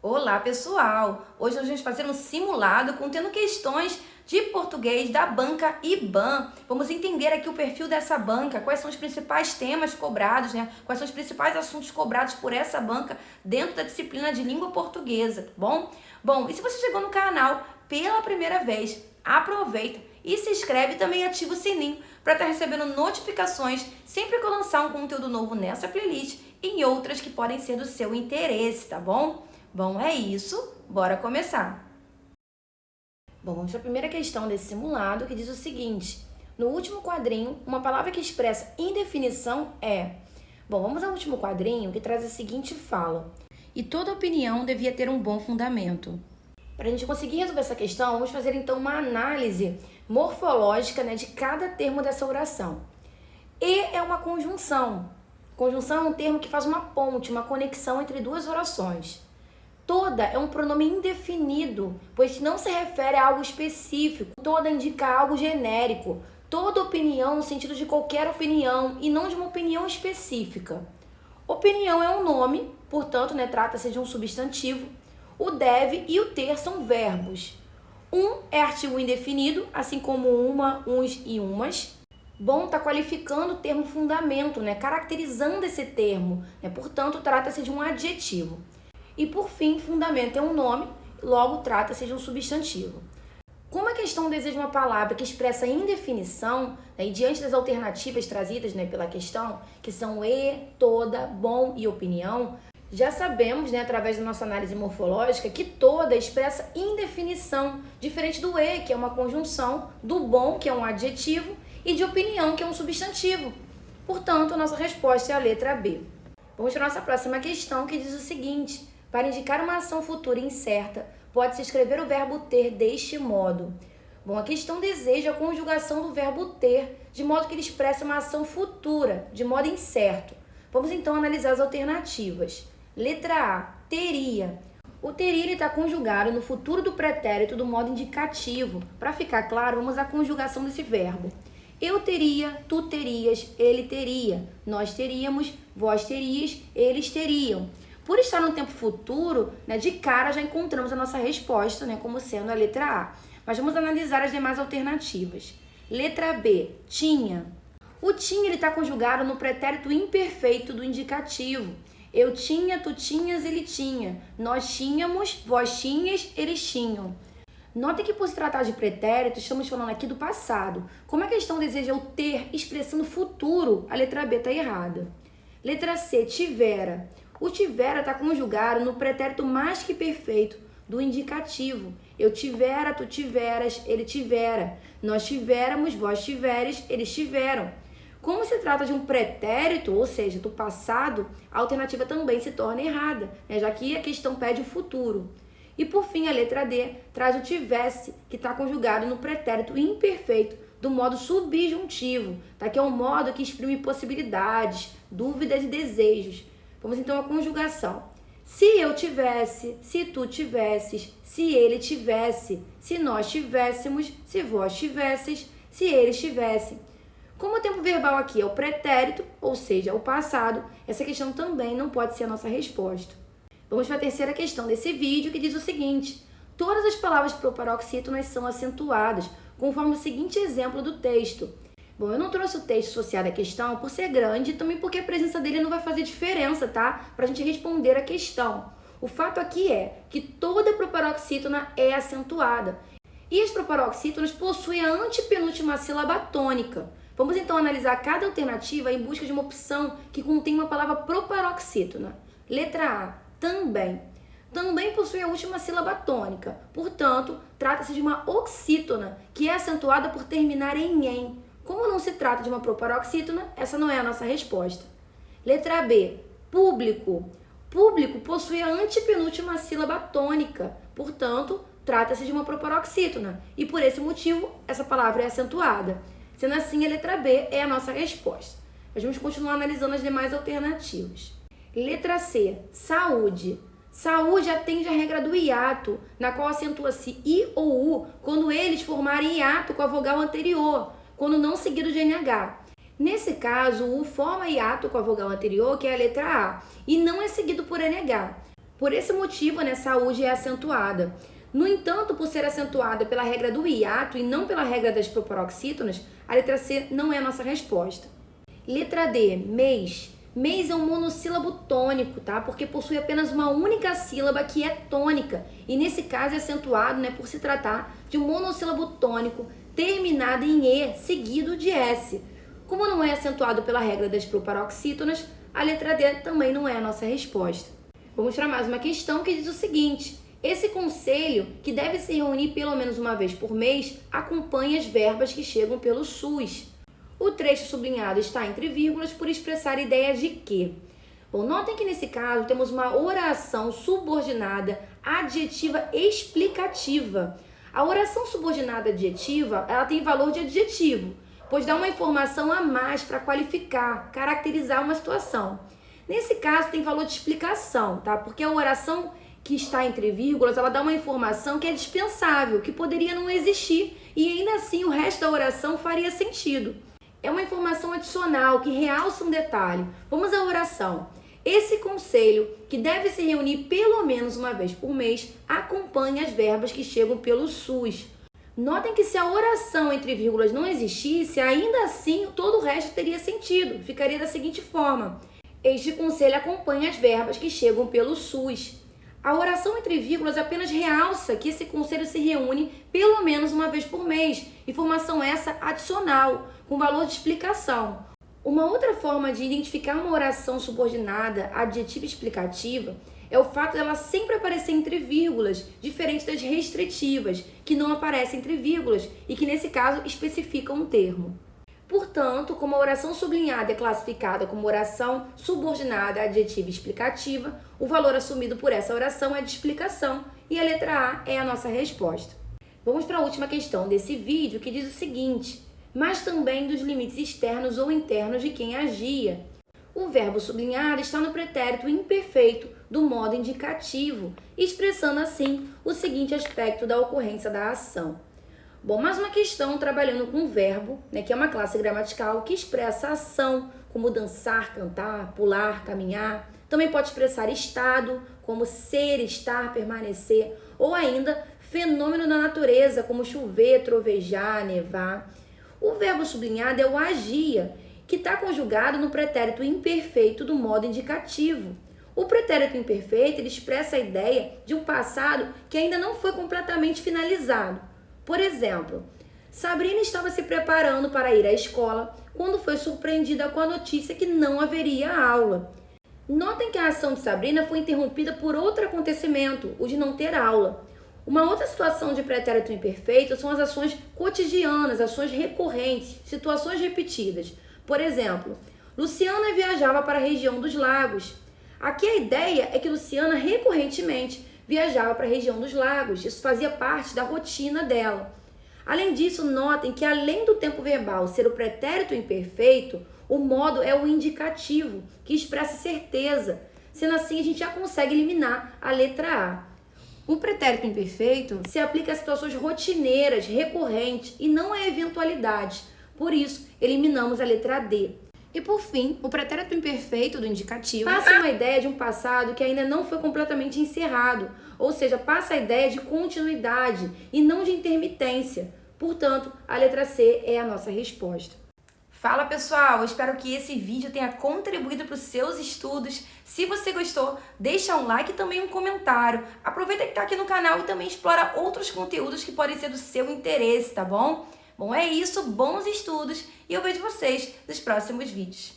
Olá, pessoal! Hoje nós vamos fazer um simulado contendo questões de português da banca IBAN. Vamos entender aqui o perfil dessa banca, quais são os principais temas cobrados, Quais são os principais assuntos cobrados por essa banca dentro da disciplina de língua portuguesa, tá bom? Bom, e se você chegou no canal pela primeira vez, aproveita e se inscreve e também ativa o sininho para estar recebendo notificações sempre que eu lançar um conteúdo novo nessa playlist e em outras que podem ser do seu interesse, tá bom? Bom, é isso. Bora começar. Bom, vamos para a primeira questão desse simulado, que diz o seguinte. No último quadrinho, uma palavra que expressa indefinição é... Bom, vamos ao último quadrinho, que traz a seguinte fala. E toda opinião devia ter um bom fundamento. Para a gente conseguir resolver essa questão, vamos fazer então uma análise morfológica, de cada termo dessa oração. E é uma conjunção. Conjunção é um termo que faz uma ponte, uma conexão entre duas orações. Toda é um pronome indefinido, pois não se refere a algo específico. Toda indica algo genérico. Toda opinião no sentido de qualquer opinião e não de uma opinião específica. Opinião é um nome, portanto, trata-se de um substantivo. O deve e o ter são verbos. Um é artigo indefinido, assim como uma, uns e umas. Bom, está qualificando o termo fundamento, caracterizando esse termo. Portanto, trata-se de um adjetivo. E por fim, fundamento é um nome, logo trata-se de um substantivo. Como a questão deseja uma palavra que expressa indefinição, e diante das alternativas trazidas pela questão, que são e, toda, bom e opinião, já sabemos, através da nossa análise morfológica, que toda expressa indefinição, diferente do e, que é uma conjunção, do bom, que é um adjetivo, e de opinião, que é um substantivo. Portanto, a nossa resposta é a letra B. Vamos para a nossa próxima questão, que diz o seguinte. Para indicar uma ação futura incerta, pode-se escrever o verbo ter deste modo. Bom, a questão deseja a conjugação do verbo ter, de modo que ele expressa uma ação futura, de modo incerto. Vamos então analisar as alternativas. Letra A, teria. O teria está conjugado no futuro do pretérito do modo indicativo. Para ficar claro, vamos à conjugação desse verbo. Eu teria, tu terias, ele teria, nós teríamos, vós terias, eles teriam. Por estar no tempo futuro, de cara já encontramos a nossa resposta, como sendo a letra A. Mas vamos analisar as demais alternativas. Letra B, tinha. O tinha está conjugado no pretérito imperfeito do indicativo. Eu tinha, tu tinhas, ele tinha. Nós tínhamos, vós tinhas, eles tinham. Note que por se tratar de pretérito, estamos falando aqui do passado. Como a questão deseja o ter expressando futuro, a letra B está errada. Letra C, tivera. O tivera está conjugado no pretérito mais que perfeito do indicativo. Eu tivera, tu tiveras, ele tivera. Nós tivéramos, vós tiveres, eles tiveram. Como se trata de um pretérito, ou seja, do passado, a alternativa também se torna errada, já que a questão pede o futuro. E por fim, a letra D traz o tivesse, que está conjugado no pretérito imperfeito do modo subjuntivo, que é um modo que exprime possibilidades, dúvidas e desejos. Vamos então à conjugação. Se eu tivesse, se tu tivesses, se ele tivesse, se nós tivéssemos, se vós tivesses, se eles tivessem. Como o tempo verbal aqui é o pretérito, ou seja, o passado, essa questão também não pode ser a nossa resposta. Vamos para a terceira questão desse vídeo, que diz o seguinte. Todas as palavras proparoxítonas são acentuadas, conforme o seguinte exemplo do texto. Bom, eu não trouxe o texto associado à questão por ser grande e também porque a presença dele não vai fazer diferença, para a gente responder a questão. O fato aqui é que toda proparoxítona é acentuada. E as proparoxítonas possuem a antepenúltima sílaba tônica. Vamos então analisar cada alternativa em busca de uma opção que contém uma palavra proparoxítona. Letra A, também. Também possui a última sílaba tônica. Portanto, trata-se de uma oxítona, que é acentuada por terminar em "em". Como não se trata de uma proparoxítona, essa não é a nossa resposta. Letra B, público. Público possui a antepenúltima sílaba tônica, portanto, trata-se de uma proparoxítona. E por esse motivo, essa palavra é acentuada. Sendo assim, a letra B é a nossa resposta. Mas vamos continuar analisando as demais alternativas. Letra C, saúde. Saúde atende à regra do hiato, na qual acentua-se I ou U quando eles formarem hiato com a vogal anterior, quando não seguido de NH. Nesse caso, o U forma hiato com a vogal anterior, que é a letra A, e não é seguido por NH. Por esse motivo, né, saúde é acentuada. No entanto, por ser acentuada pela regra do hiato e não pela regra das proparoxítonas, a letra C não é a nossa resposta. Letra D, mês. Mês é um monossílabo tônico, tá? Porque possui apenas uma única sílaba que é tônica. E nesse caso é acentuado, né, por se tratar de um monossílabo tônico terminado em E, seguido de S. Como não é acentuado pela regra das proparoxítonas, a letra D também não é a nossa resposta. Vamos para mais uma questão que diz o seguinte: esse conselho, que deve se reunir pelo menos uma vez por mês, acompanha as verbas que chegam pelo SUS. O trecho sublinhado está entre vírgulas por expressar a ideia de que. Bom, notem que nesse caso temos uma oração subordinada adjetiva explicativa. A oração subordinada adjetiva, ela tem valor de adjetivo, pois dá uma informação a mais para qualificar, caracterizar uma situação. Nesse caso tem valor de explicação, tá? Porque a oração que está entre vírgulas, ela dá uma informação que é dispensável, que poderia não existir, e ainda assim o resto da oração faria sentido. É uma informação adicional que realça um detalhe. Vamos à oração. Esse conselho, que deve se reunir pelo menos uma vez por mês, acompanha as verbas que chegam pelo SUS. Notem que se a oração entre vírgulas não existisse, ainda assim todo o resto teria sentido. Ficaria da seguinte forma: este conselho acompanha as verbas que chegam pelo SUS. A oração entre vírgulas apenas realça que esse conselho se reúne pelo menos uma vez por mês. Informação essa adicional, com valor de explicação. Uma outra forma de identificar uma oração subordinada, adjetiva explicativa, é o fato dela sempre aparecer entre vírgulas, diferente das restritivas, que não aparecem entre vírgulas e que, nesse caso, especificam um termo. Portanto, como a oração sublinhada é classificada como oração subordinada adjetiva explicativa, o valor assumido por essa oração é de explicação e a letra A é a nossa resposta. Vamos para a última questão desse vídeo, que diz o seguinte: mas também dos limites externos ou internos de quem agia. O verbo sublinhado está no pretérito imperfeito do modo indicativo, expressando assim o seguinte aspecto da ocorrência da ação. Bom, mais uma questão trabalhando com o verbo, né, que é uma classe gramatical que expressa a ação, como dançar, cantar, pular, caminhar. Também pode expressar estado, como ser, estar, permanecer, ou ainda fenômeno da natureza, como chover, trovejar, nevar. O verbo sublinhado é o agia, que está conjugado no pretérito imperfeito do modo indicativo. O pretérito imperfeito ele expressa a ideia de um passado que ainda não foi completamente finalizado. Por exemplo, Sabrina estava se preparando para ir à escola quando foi surpreendida com a notícia que não haveria aula. Notem que a ação de Sabrina foi interrompida por outro acontecimento, o de não ter aula. Uma outra situação de pretérito imperfeito são as ações cotidianas, ações recorrentes, situações repetidas. Por exemplo, Luciana viajava para a região dos lagos. Aqui a ideia é que Luciana recorrentemente viajava para a região dos lagos. Isso fazia parte da rotina dela. Além disso, notem que além do tempo verbal ser o pretérito imperfeito, o modo é o indicativo, que expressa certeza. Sendo assim, a gente já consegue eliminar a letra A. O pretérito imperfeito se aplica a situações rotineiras, recorrentes e não a eventualidades. Por isso, eliminamos a letra D. E por fim, o pretérito imperfeito do indicativo passa uma ideia de um passado que ainda não foi completamente encerrado, ou seja, passa a ideia de continuidade e não de intermitência. Portanto, a letra C é a nossa resposta. Fala pessoal, eu espero que esse vídeo tenha contribuído para os seus estudos. Se você gostou, deixa um like e também um comentário. Aproveita que está aqui no canal e também explora outros conteúdos que podem ser do seu interesse, tá bom? Bom, é isso, bons estudos e eu vejo vocês nos próximos vídeos.